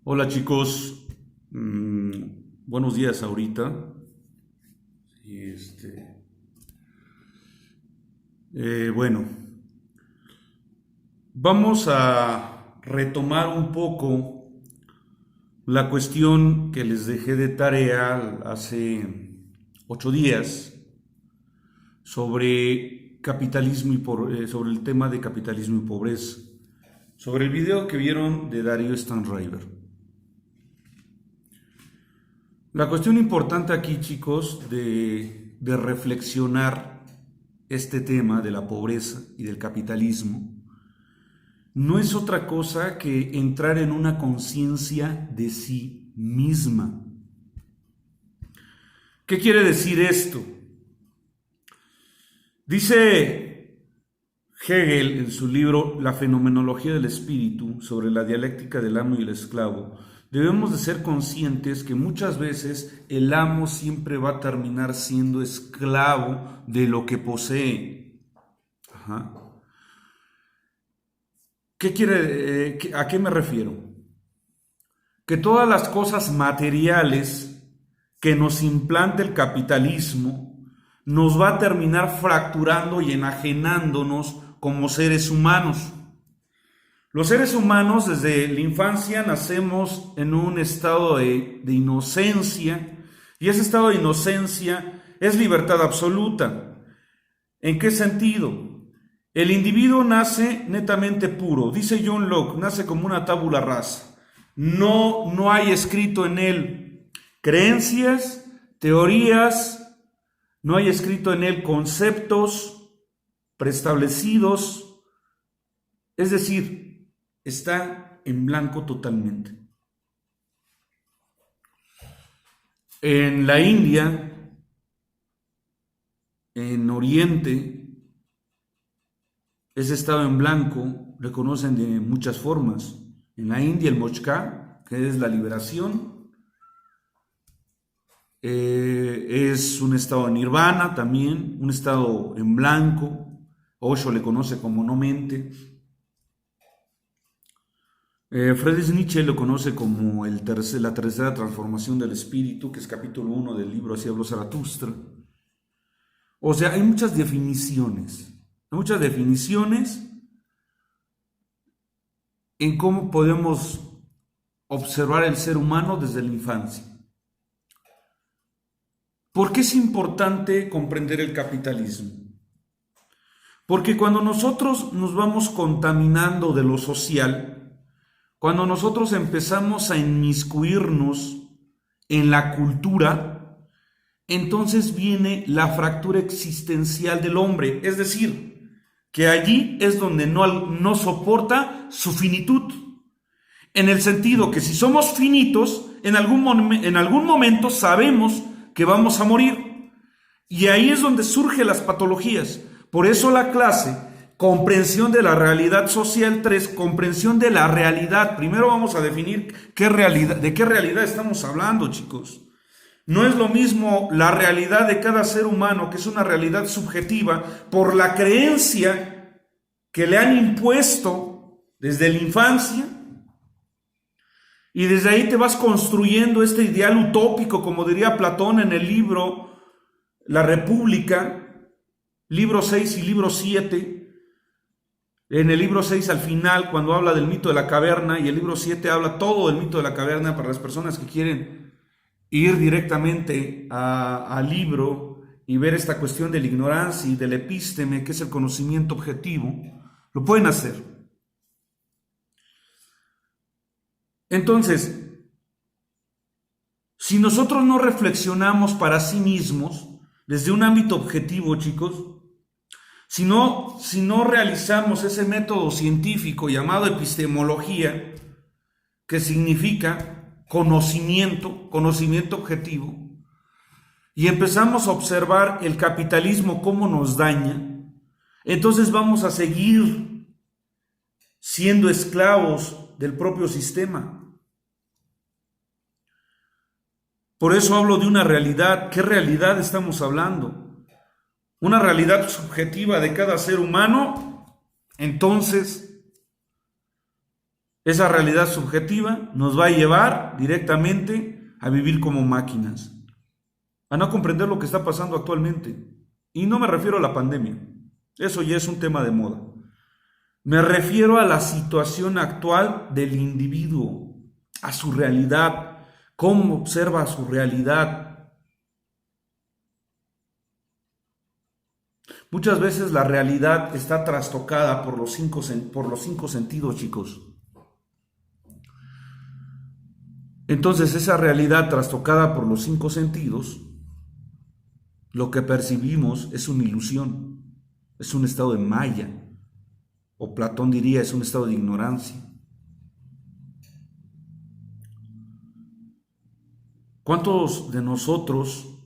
Hola chicos. Buenos días ahorita. Y bueno, vamos a retomar un poco la cuestión que les dejé de tarea hace 8 días sobre capitalismo sobre el tema de capitalismo y pobreza, sobre el video que vieron de Darío Stanraiver. La cuestión importante aquí, chicos, de reflexionar este tema de la pobreza y del capitalismo, no es otra cosa que entrar en una conciencia de sí misma. ¿Qué quiere decir esto? Dice Hegel en su libro La fenomenología del espíritu, sobre la dialéctica del amo y el esclavo, debemos de ser conscientes que muchas veces el amo siempre va a terminar siendo esclavo de lo que posee. Ajá. ¿A qué me refiero? Que todas las cosas materiales que nos implanta el capitalismo nos va a terminar fracturando y enajenándonos como seres humanos. Los seres humanos desde la infancia nacemos en un estado de inocencia, y ese estado de inocencia es libertad absoluta. ¿En qué sentido? El individuo nace netamente puro. Dice John Locke, nace como una tabula rasa. No hay escrito en él creencias, teorías, no hay escrito en él conceptos preestablecidos, es decir, está en blanco totalmente. En la India, en Oriente, ese estado en blanco le conocen de muchas formas. En la India, el moksha, que es la liberación, es un estado de nirvana también, un estado en blanco. Osho le conoce como no mente. Friedrich Nietzsche lo conoce como la tercera transformación del espíritu, que es capítulo 1 del libro Así habló Zaratustra. O sea, hay muchas definiciones en cómo podemos observar el ser humano desde la infancia. ¿Por qué es importante comprender el capitalismo? Porque cuando nosotros nos vamos contaminando de lo social, cuando nosotros empezamos a inmiscuirnos en la cultura, entonces viene la fractura existencial del hombre, es decir, que allí es donde no soporta su finitud, en el sentido que si somos finitos, en algún momento sabemos que vamos a morir, y ahí es donde surgen las patologías. Por eso la clase comprensión de la realidad social 3, comprensión de la realidad. Primero vamos a definir de qué realidad estamos hablando, chicos. No es lo mismo la realidad de cada ser humano, que es una realidad subjetiva por la creencia que le han impuesto desde la infancia, y desde ahí te vas construyendo este ideal utópico, como diría Platón en el libro La República, libro 6 y libro 7. En el libro 6 al final, cuando habla del mito de la caverna, y el libro 7 habla todo del mito de la caverna para las personas que quieren ir directamente al libro y ver esta cuestión de la ignorancia y del epísteme, que es el conocimiento objetivo, lo pueden hacer. Entonces, si nosotros no reflexionamos para sí mismos desde un ámbito objetivo, chicos, si no realizamos ese método científico llamado epistemología, que significa conocimiento objetivo, y empezamos a observar el capitalismo cómo nos daña, entonces vamos a seguir siendo esclavos del propio sistema. Por eso hablo de una realidad. ¿Qué realidad estamos hablando? Una realidad subjetiva de cada ser humano. Entonces, Esa realidad subjetiva nos va a llevar directamente a vivir como máquinas, a no comprender lo que está pasando actualmente. Y no me refiero a la pandemia, eso ya es un tema de moda. Me refiero a la situación actual del individuo, a su realidad, cómo observa su realidad. Muchas veces la realidad está trastocada por los cinco sentidos, chicos. Entonces, esa realidad trastocada por los cinco sentidos, lo que percibimos es una ilusión, es un estado de maya, o Platón diría, es un estado de ignorancia. ¿Cuántos de nosotros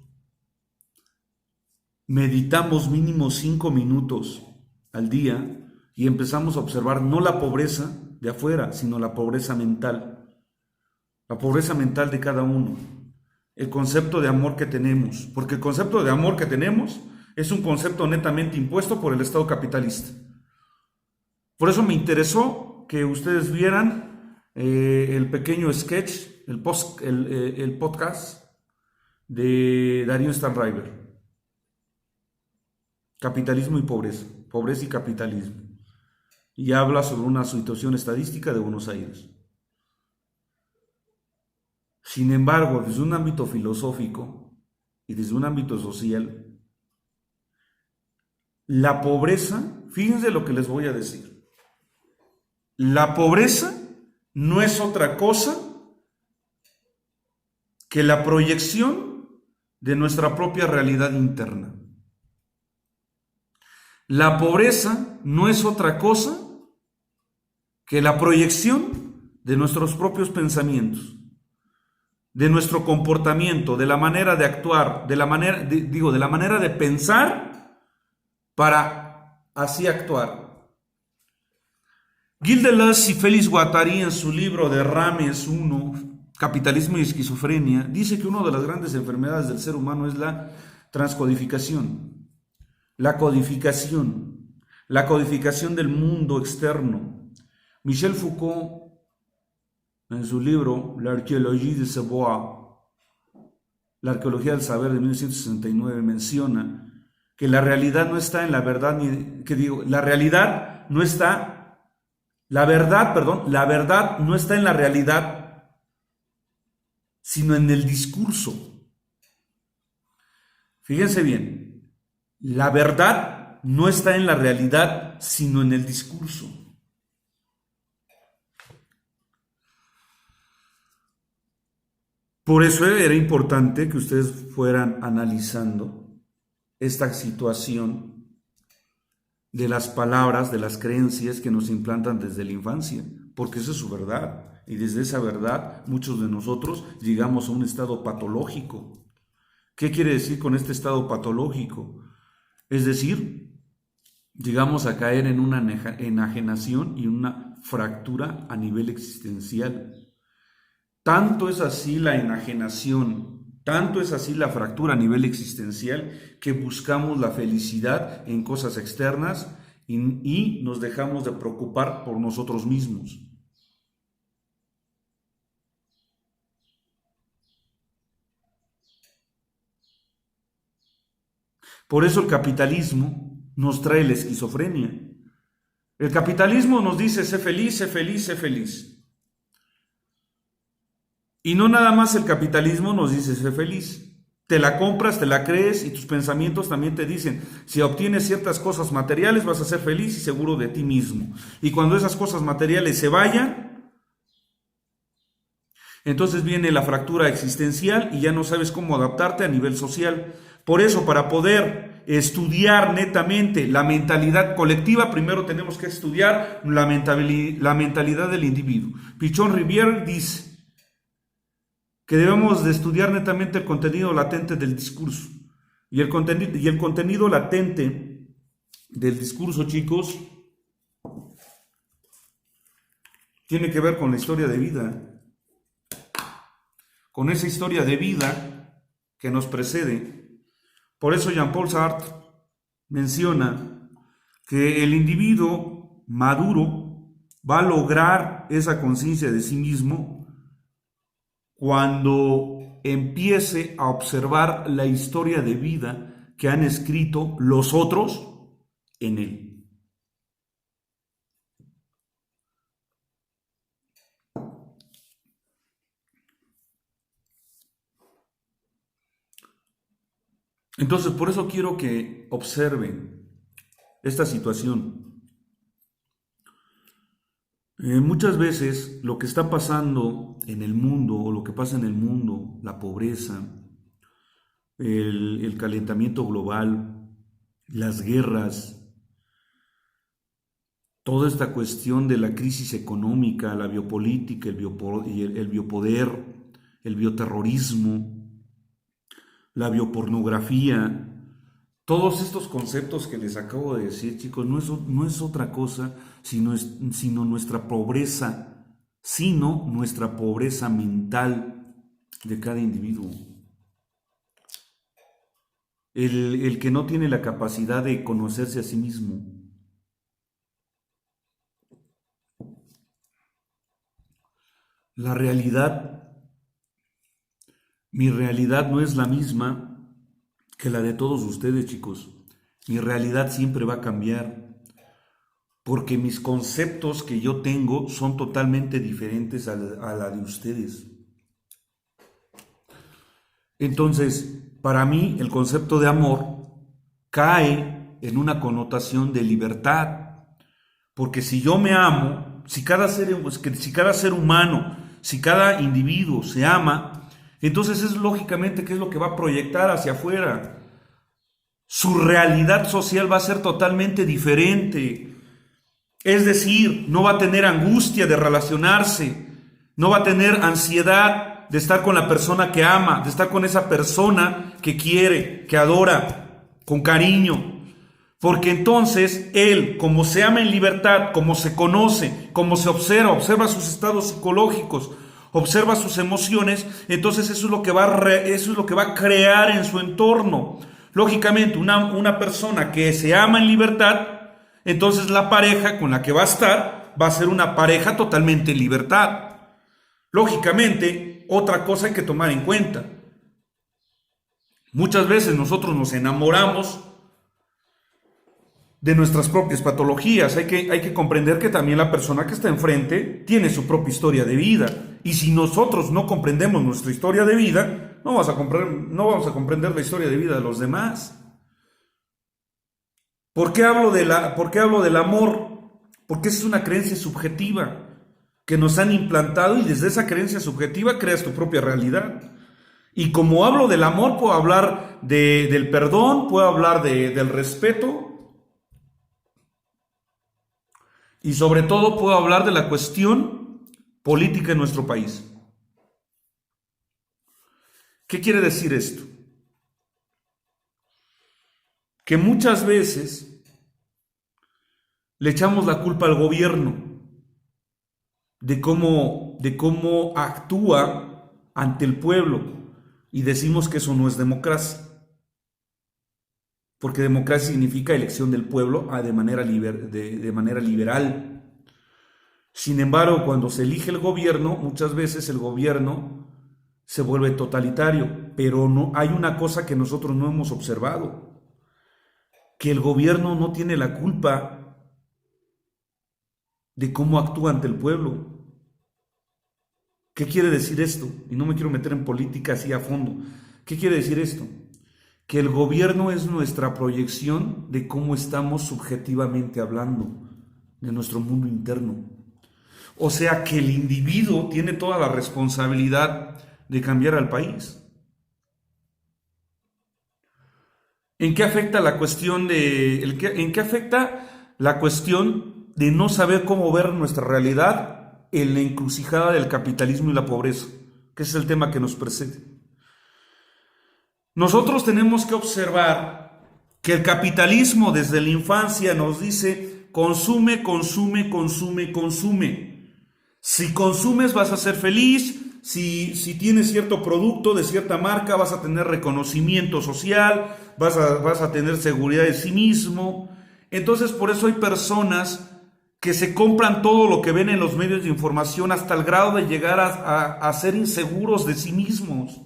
meditamos mínimo 5 minutos al día y empezamos a observar no la pobreza de afuera, sino la pobreza mental? La pobreza mental de cada uno, el concepto de amor que tenemos, porque el concepto de amor que tenemos es un concepto netamente impuesto por el Estado capitalista. Por eso me interesó que ustedes vieran el pequeño sketch, el podcast de Darío Stanraiver, Capitalismo y Pobreza, Pobreza y Capitalismo, y habla sobre una situación estadística de Buenos Aires. Sin embargo, desde un ámbito filosófico y desde un ámbito social, la pobreza, fíjense lo que les voy a decir, la pobreza no es otra cosa que la proyección de nuestra propia realidad interna. La pobreza no es otra cosa que la proyección de nuestros propios pensamientos, de nuestro comportamiento, de la manera de actuar, de la manera de pensar para así actuar. Gilles Deleuze y Félix Guattari en su libro de Rames 1, Capitalismo y Esquizofrenia, dice que una de las grandes enfermedades del ser humano es la transcodificación, la codificación del mundo externo. Michel Foucault, en su libro L'Archéologie du Savoir, la arqueología del saber de 1969, menciona que la realidad no está en la verdad, la verdad no está en la realidad, sino en el discurso. Fíjense bien, la verdad no está en la realidad, sino en el discurso. Por eso era importante que ustedes fueran analizando esta situación de las palabras, de las creencias que nos implantan desde la infancia, porque esa es su verdad. Y desde esa verdad muchos de nosotros llegamos a un estado patológico. ¿Qué quiere decir con este estado patológico? Es decir, llegamos a caer en una enajenación y una fractura a nivel existencial. Tanto es así la enajenación, tanto es así la fractura a nivel existencial que buscamos la felicidad en cosas externas y nos dejamos de preocupar por nosotros mismos. Por eso el capitalismo nos trae la esquizofrenia. El capitalismo nos dice, sé feliz, sé feliz, sé feliz. Y no nada más el capitalismo nos dice, sé feliz. Te la compras, te la crees y tus pensamientos también te dicen, si obtienes ciertas cosas materiales vas a ser feliz y seguro de ti mismo. Y cuando esas cosas materiales se vayan, entonces viene la fractura existencial y ya no sabes cómo adaptarte a nivel social. Por eso, para poder estudiar netamente la mentalidad colectiva, primero tenemos que estudiar la mentalidad del individuo. Pichon Rivière dice que debemos de estudiar netamente el contenido latente del discurso. Y el contenido latente del discurso, chicos, tiene que ver con la historia de vida. Con esa historia de vida que nos precede. Por eso Jean-Paul Sartre menciona que el individuo maduro va a lograr esa conciencia de sí mismo cuando empiece a observar la historia de vida que han escrito los otros en él. Entonces, por eso quiero que observen esta situación. Muchas veces lo que está pasando en el mundo o lo que pasa en el mundo, la pobreza, el calentamiento global, las guerras, toda esta cuestión de la crisis económica, la biopolítica, el biopoder, el bioterrorismo, la biopornografía, todos estos conceptos que les acabo de decir, chicos, no es otra cosa sino nuestra pobreza, sino nuestra pobreza mental de cada individuo. El que no tiene la capacidad de conocerse a sí mismo. La realidad, mi realidad no es la misma que la de todos ustedes, chicos. Mi realidad siempre va a cambiar, porque mis conceptos que yo tengo son totalmente diferentes a la de ustedes. Entonces, para mí, el concepto de amor cae en una connotación de libertad, porque si yo me amo, si cada ser humano, si cada individuo se ama, entonces es lógicamente qué es lo que va a proyectar hacia afuera. Su realidad social va a ser totalmente diferente. Es decir, no va a tener angustia de relacionarse, no va a tener ansiedad de estar con la persona que ama, de estar con esa persona que quiere, que adora, con cariño. Porque entonces él, como se ama en libertad, como se conoce, como se observa sus estados psicológicos, observa sus emociones, entonces eso es lo que va a crear en su entorno. Lógicamente, una persona que se ama en libertad, entonces la pareja con la que va a estar va a ser una pareja totalmente en libertad. Lógicamente, otra cosa hay que tomar en cuenta. Muchas veces nosotros nos enamoramos de nuestras propias patologías. Hay que comprender que también la persona que está enfrente tiene su propia historia de vida. Y si nosotros no comprendemos nuestra historia de vida, no vamos a comprender la historia de vida de los demás. ¿Por qué hablo del amor? Porque es una creencia subjetiva que nos han implantado, y desde esa creencia subjetiva creas tu propia realidad. Y como hablo del amor, puedo hablar del perdón, puedo hablar del respeto, y sobre todo puedo hablar de la cuestión política en nuestro país. ¿Qué quiere decir esto? Que muchas veces le echamos la culpa al gobierno de cómo actúa ante el pueblo, y decimos que eso no es democracia, porque democracia significa elección del pueblo de manera liberal. Sin embargo, cuando se elige el gobierno, muchas veces el gobierno se vuelve totalitario, pero no hay una cosa que nosotros no hemos observado, que el gobierno no tiene la culpa de cómo actúa ante el pueblo. ¿Qué quiere decir esto? Y no me quiero meter en política así a fondo. ¿Qué quiere decir esto? Que el gobierno es nuestra proyección de cómo estamos subjetivamente hablando, de nuestro mundo interno. O sea que el individuo tiene toda la responsabilidad de cambiar al país. ¿En qué afecta la cuestión en qué afecta la cuestión de no saber cómo ver nuestra realidad en la encrucijada del capitalismo y la pobreza? Que es el tema que nos precede. Nosotros tenemos que observar que el capitalismo desde la infancia nos dice: consume, consume, consume, consume. Si consumes vas a ser feliz, si tienes cierto producto de cierta marca vas a tener reconocimiento social, vas a tener seguridad de sí mismo. Entonces por eso hay personas que se compran todo lo que ven en los medios de información hasta el grado de llegar a ser inseguros de sí mismos.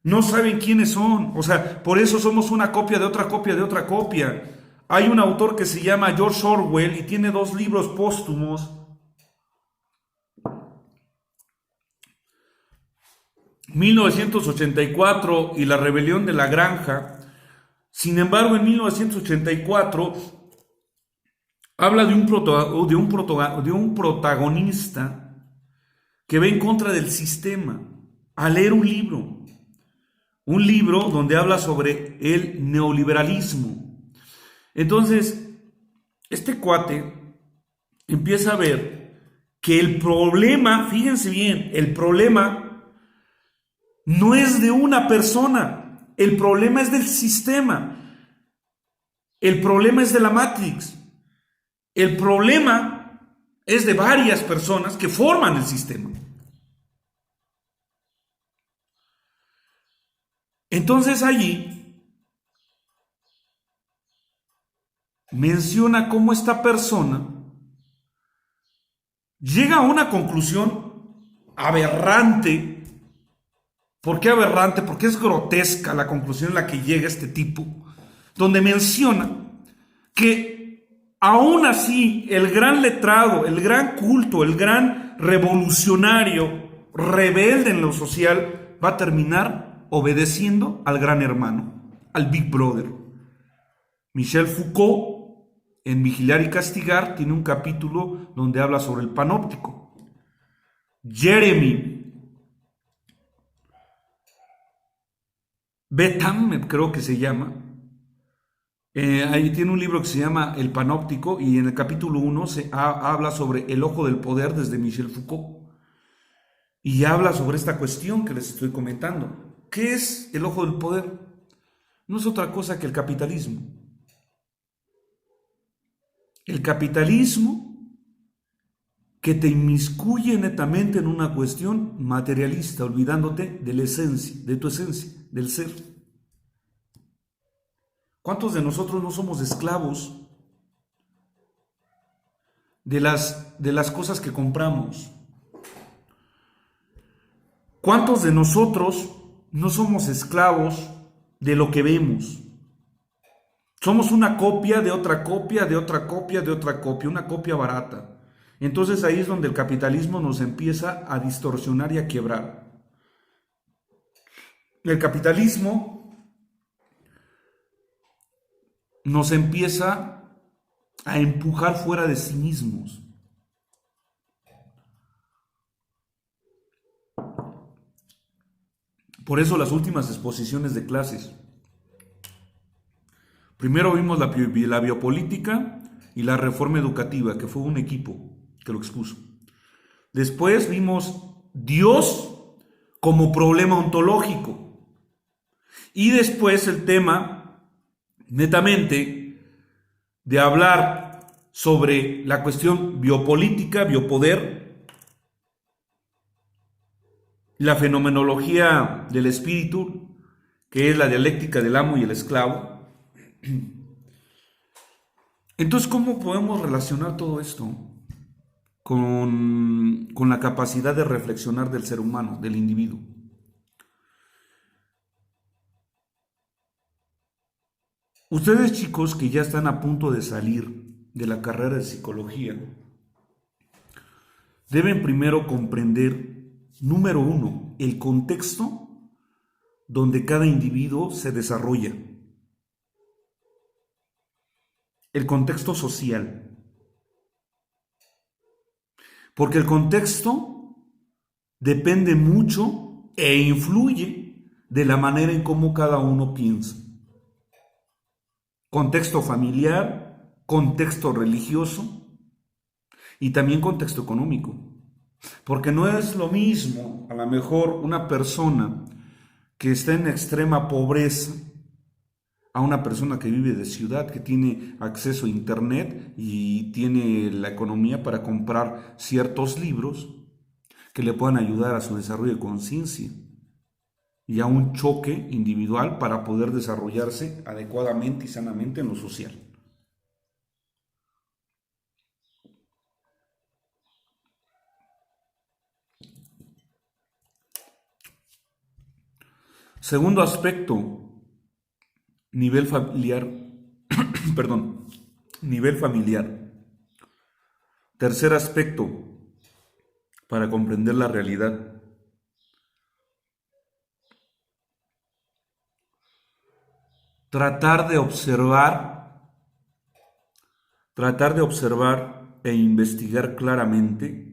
No saben quiénes son. O sea, por eso somos una copia de otra copia de otra copia. Hay un autor que se llama George Orwell y tiene 2 libros póstumos. 1984 y La rebelión de la granja. Sin embargo, en 1984 habla de un protagonista que va en contra del sistema al leer un libro donde habla sobre el neoliberalismo. Entonces, este cuate empieza a ver que el problema, fíjense bien, el problema no es de una persona, el problema es del sistema, el problema es de la Matrix, el problema es de varias personas que forman el sistema. Entonces allí menciona cómo esta persona llega a una conclusión aberrante. ¿Por qué aberrante? Porque es grotesca la conclusión en la que llega este tipo, donde menciona que aún así el gran letrado, el gran culto, el gran revolucionario, rebelde en lo social, va a terminar obedeciendo al gran hermano, al Big Brother. Michel Foucault, en Vigilar y Castigar, tiene un capítulo donde habla sobre el panóptico. Jeremy Bentham, creo que se llama, ahí tiene un libro que se llama El Panóptico y en el capítulo 1 habla sobre el ojo del poder desde Michel Foucault y habla sobre esta cuestión que les estoy comentando. ¿Qué es el ojo del poder? No es otra cosa que el capitalismo. El capitalismo que te inmiscuye netamente en una cuestión materialista, olvidándote de la esencia, de tu esencia, del ser. ¿Cuántos de nosotros no somos esclavos de las cosas que compramos? ¿Cuántos de nosotros no somos esclavos de lo que vemos? Somos una copia de otra copia, de otra copia, de otra copia, una copia barata. Entonces ahí es donde el capitalismo nos empieza a distorsionar y a quebrar. El capitalismo nos empieza a empujar fuera de sí mismos. Por eso las últimas exposiciones de clases. Primero vimos la biopolítica y la reforma educativa, que fue un equipo que lo expuso. Después vimos Dios como problema ontológico. Y después el tema, netamente, de hablar sobre la cuestión biopolítica, biopoder, la fenomenología del espíritu, que es la dialéctica del amo y el esclavo. Entonces, ¿cómo podemos relacionar todo esto con la capacidad de reflexionar del ser humano, del individuo? Ustedes, chicos, que ya están a punto de salir de la carrera de psicología, deben primero comprender, número 1, el contexto donde cada individuo se desarrolla. El contexto social. Porque el contexto depende mucho e influye de la manera en cómo cada uno piensa. Contexto familiar, contexto religioso y también contexto económico. Porque no es lo mismo, a lo mejor, una persona que está en extrema pobreza a una persona que vive de ciudad, que tiene acceso a internet y tiene la economía para comprar ciertos libros que le puedan ayudar a su desarrollo de conciencia y a un choque individual para poder desarrollarse adecuadamente y sanamente en lo social. Segundo aspecto, nivel familiar, perdón, nivel familiar. Tercer aspecto, para comprender la realidad. Tratar de observar e investigar claramente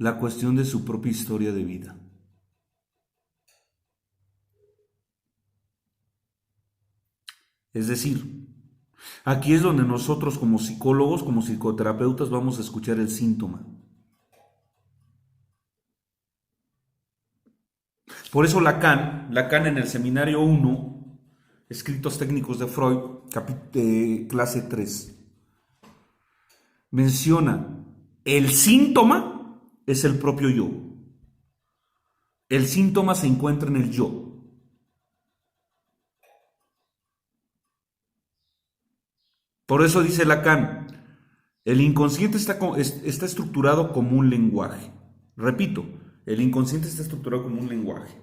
la cuestión de su propia historia de vida. Es decir, aquí es donde nosotros como psicólogos, como psicoterapeutas, vamos a escuchar el síntoma. Por eso Lacan en el seminario 1, escritos técnicos de Freud, clase 3, menciona el síntoma es el propio yo. El síntoma se encuentra en el yo. Por eso dice Lacan, el inconsciente está estructurado como un lenguaje. Repito, el inconsciente está estructurado como un lenguaje.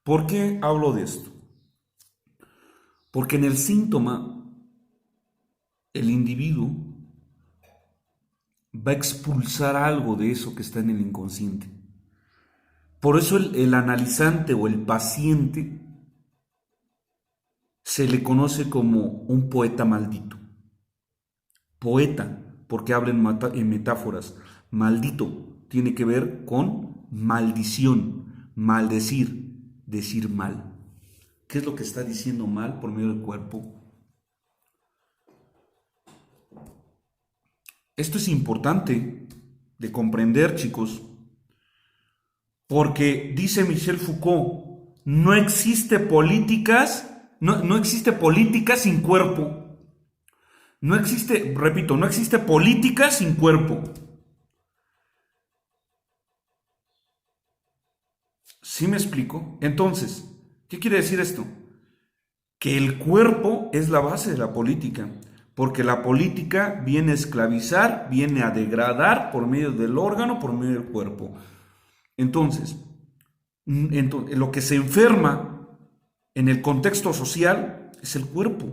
¿Por qué hablo de esto? Porque en el síntoma, el individuo va a expulsar algo de eso que está en el inconsciente. Por eso el analizante o el paciente se le conoce como un poeta maldito. Poeta, porque habla en metáforas. Maldito tiene que ver con maldición, maldecir, decir mal. ¿Qué es lo que está diciendo mal por medio del cuerpo? Esto es importante de comprender, chicos, porque dice Michel Foucault, no existe política sin cuerpo. No existe, repito, no existe política sin cuerpo. ¿Sí me explico? Entonces, ¿qué quiere decir esto? Que el cuerpo es la base de la política, porque la política viene a esclavizar, viene a degradar por medio del órgano, por medio del cuerpo. Entonces, lo que se enferma en el contexto social es el cuerpo.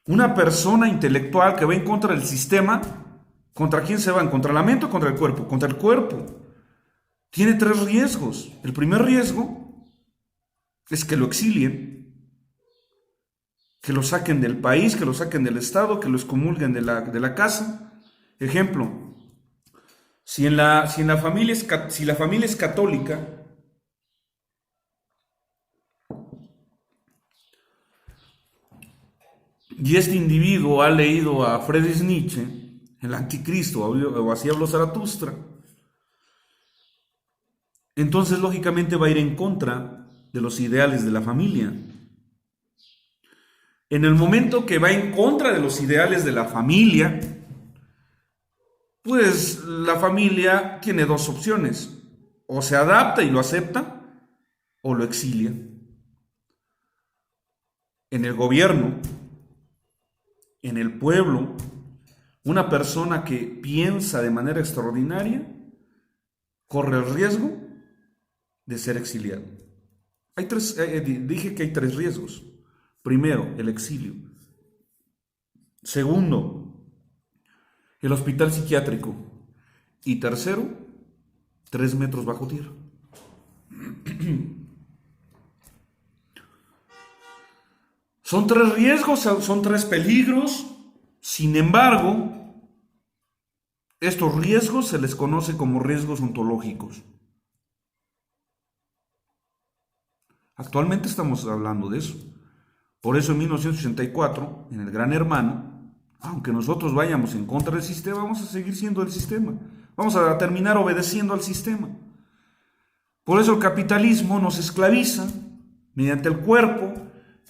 Una persona intelectual que va en contra del sistema, ¿contra quién se van? ¿Contra la mente o contra el cuerpo? Contra el cuerpo. Tiene 3 riesgos. El primer riesgo es que lo exilien, que lo saquen del país, que lo saquen del estado, que lo excomulguen de la casa. Ejemplo, si la familia es católica, y este individuo ha leído a Friedrich Nietzsche, el anticristo, o así habló Zaratustra, entonces lógicamente va a ir en contra de los ideales de la familia. En el momento que va en contra de los ideales de la familia, pues la familia tiene 2 opciones: o se adapta y lo acepta, o lo exilia. En el gobierno, en el pueblo, una persona que piensa de manera extraordinaria corre el riesgo de ser exiliado. Dije que hay 3 riesgos. Primero, el exilio. Segundo, el hospital psiquiátrico. Y tercero, 3 metros bajo tierra. Son 3 riesgos, son 3 peligros. Sin embargo, estos riesgos se les conoce como riesgos ontológicos. Actualmente estamos hablando de eso. Por eso en 1984, en el Gran Hermano, aunque nosotros vayamos en contra del sistema, vamos a seguir siendo el sistema. Vamos a terminar obedeciendo al sistema. Por eso el capitalismo nos esclaviza mediante el cuerpo,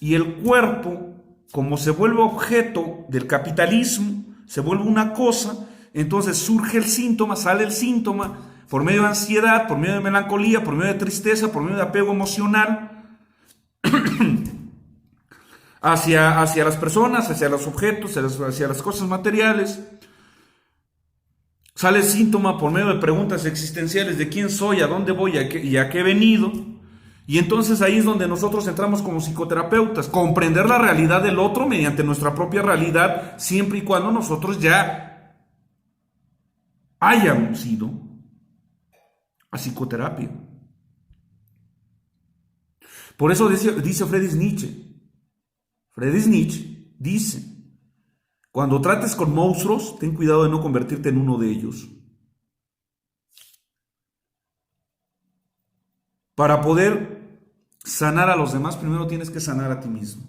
y el cuerpo, como se vuelve objeto del capitalismo, se vuelve una cosa, entonces surge el síntoma, sale el síntoma, por medio de ansiedad, por medio de melancolía, por medio de tristeza, por medio de apego emocional, hacia las personas, hacia los objetos, hacia las cosas materiales. Sale el síntoma por medio de preguntas existenciales de quién soy, a dónde voy y a qué he venido. Y entonces ahí es donde nosotros entramos como psicoterapeutas, comprender la realidad del otro mediante nuestra propia realidad, siempre y cuando nosotros ya hayamos ido a psicoterapia. Por eso dice Friedrich Nietzsche. Friedrich Nietzsche dice: cuando trates con monstruos, ten cuidado de no convertirte en uno de ellos. Para poder sanar a los demás, primero tienes que sanar a ti mismo.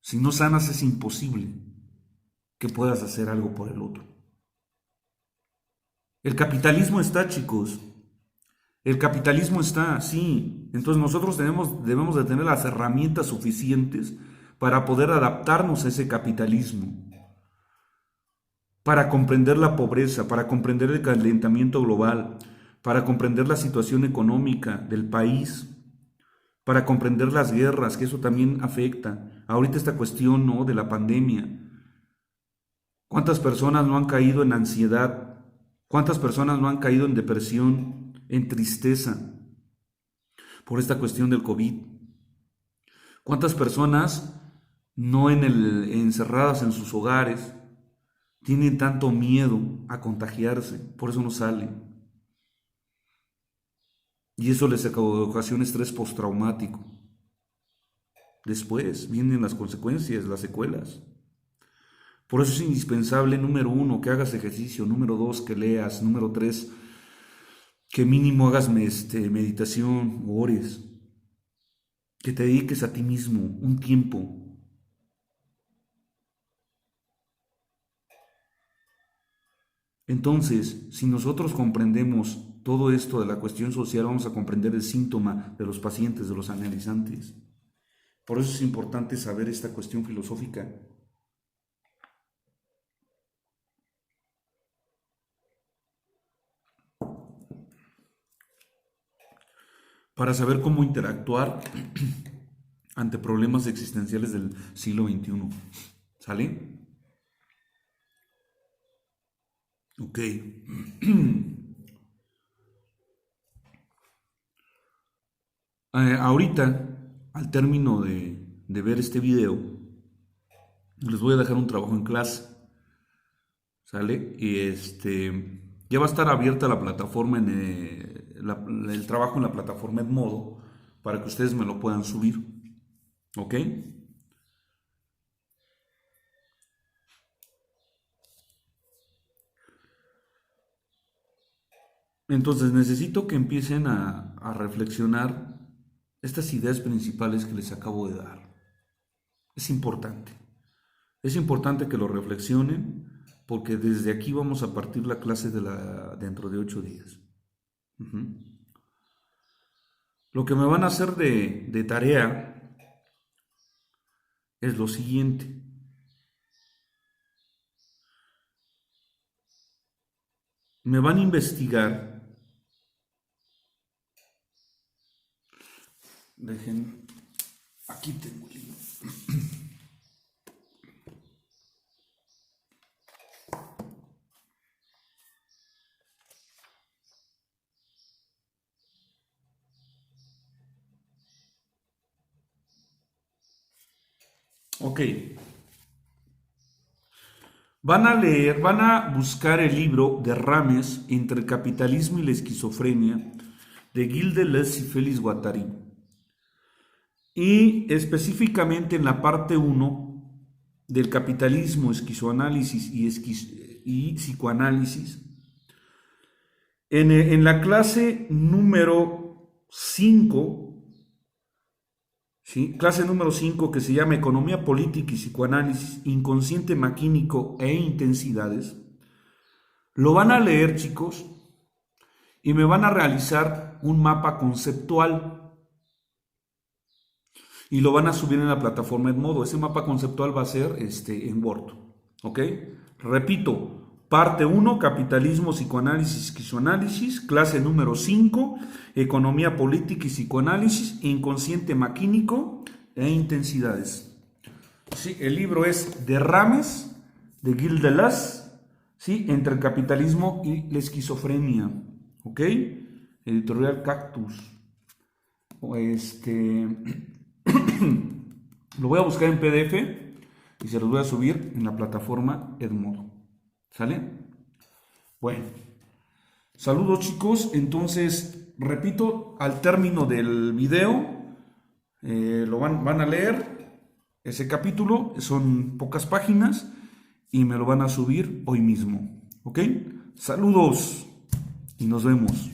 Si no sanas, es imposible que puedas hacer algo por el otro. El capitalismo está, chicos. El capitalismo está, sí. Entonces nosotros debemos de tener las herramientas suficientes para poder adaptarnos a ese capitalismo, para comprender la pobreza, para comprender el calentamiento global, para comprender la situación económica del país, para comprender las guerras, que eso también afecta. Ahorita esta cuestión, ¿no?, de la pandemia. ¿Cuántas personas no han caído en ansiedad? ¿Cuántas personas no han caído en depresión, en tristeza por esta cuestión del COVID? ¿Cuántas personas no encerradas en sus hogares tienen tanto miedo a contagiarse? Por eso no salen. Y eso les ocasiona estrés postraumático. Después vienen las consecuencias, las secuelas. Por eso es indispensable, número 1, que hagas ejercicio, número 2, que leas, número 3, que mínimo hagas meditación o ores, que te dediques a ti mismo un tiempo. Entonces, si nosotros comprendemos todo esto de la cuestión social, vamos a comprender el síntoma de los pacientes, de los analizantes. Por eso es importante saber esta cuestión filosófica. Para saber cómo interactuar ante problemas existenciales del siglo XXI. ¿Sale? Ok. Ahorita, al término de ver este video, les voy a dejar un trabajo en clase. ¿Sale? Y ya va a estar abierta la plataforma, el trabajo en la plataforma Edmodo, para que ustedes me lo puedan subir. ¿Ok? Entonces necesito que empiecen a reflexionar estas ideas principales que les acabo de dar. Es importante. Es importante que lo reflexionen, porque desde aquí vamos a partir la clase dentro de 8 días. Lo que me van a hacer de tarea es lo siguiente. Me van a investigar. Dejen, aquí tengo el libro. Ok. Van a buscar el libro de Rames, Entre el capitalismo y la esquizofrenia, de Gilles Deleuze y Félix Guattari. Y específicamente en la parte 1 del capitalismo, esquizoanálisis y psicoanálisis, en la clase número 5, ¿sí? Clase número 5, que se llama Economía Política y Psicoanálisis, Inconsciente Maquínico e Intensidades, lo van a leer, chicos, y me van a realizar un mapa conceptual y lo van a subir en la plataforma Edmodo. Ese mapa conceptual va a ser en Word, ¿ok? Repito, parte 1, capitalismo, psicoanálisis, esquizoanálisis. Clase número 5, economía política y psicoanálisis, inconsciente maquínico e intensidades. Sí, el libro es de Rames, de Gilles Deleuze, ¿sí? Entre el capitalismo y la esquizofrenia, ¿ok? Editorial Cactus. Lo voy a buscar en PDF y se los voy a subir en la plataforma Edmodo. ¿Sale? Bueno, saludos chicos. Entonces, repito, al término del video, lo van a leer ese capítulo, son pocas páginas y me lo van a subir hoy mismo. ¿Ok? Saludos y nos vemos.